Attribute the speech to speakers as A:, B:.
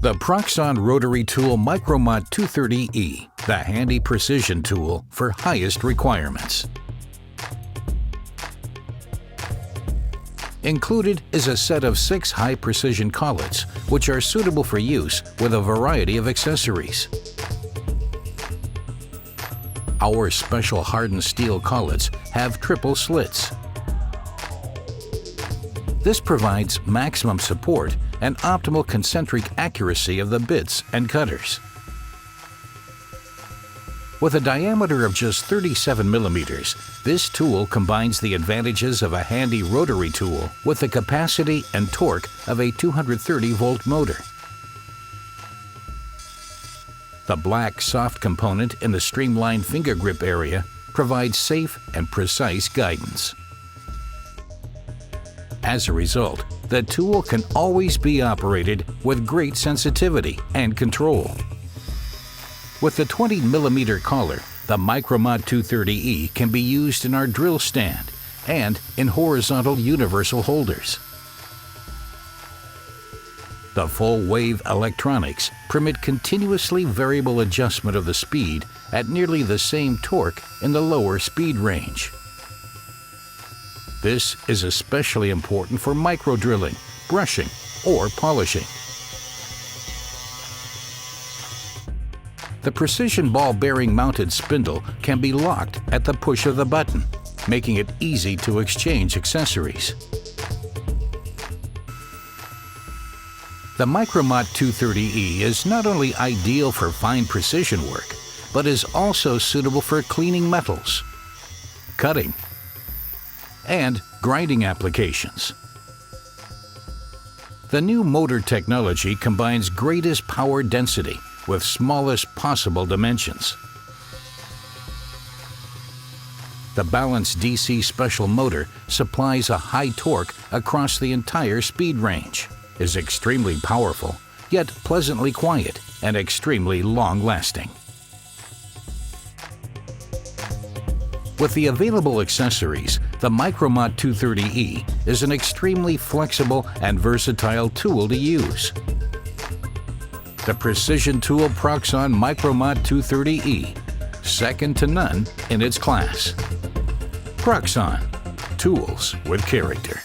A: The Proxxon Rotary Tool Micromot 230E, the handy precision tool for highest requirements. Included is a set of 6 high-precision collets, which are suitable for use with a variety of accessories. Our special hardened steel collets have triple slits. This provides maximum support and optimal concentric accuracy of the bits and cutters. With a diameter of just 37 millimeters, this tool combines the advantages of a handy rotary tool with the capacity and torque of a 230-volt motor. The black soft component in the streamlined finger grip area provides safe and precise guidance. As a result, the tool can always be operated with great sensitivity and control. With the 20mm collar, the Micromot 230E can be used in our drill stand and in horizontal universal holders. The full-wave electronics permit continuously variable adjustment of the speed at nearly the same torque in the lower speed range. This is especially important for micro-drilling, brushing, or polishing. The precision ball bearing mounted spindle can be locked at the push of the button, making it easy to exchange accessories. The Micromot 230E is not only ideal for fine precision work, but is also suitable for cleaning metals, cutting, and grinding applications. The new motor technology combines greatest power density with smallest possible dimensions. The balanced DC special motor supplies a high torque across the entire speed range, is extremely powerful, yet pleasantly quiet and extremely long-lasting. With the available accessories, the Micromot 230E is an extremely flexible and versatile tool to use. The precision tool Proxxon Micromot 230E, second to none in its class. Proxxon, tools with character.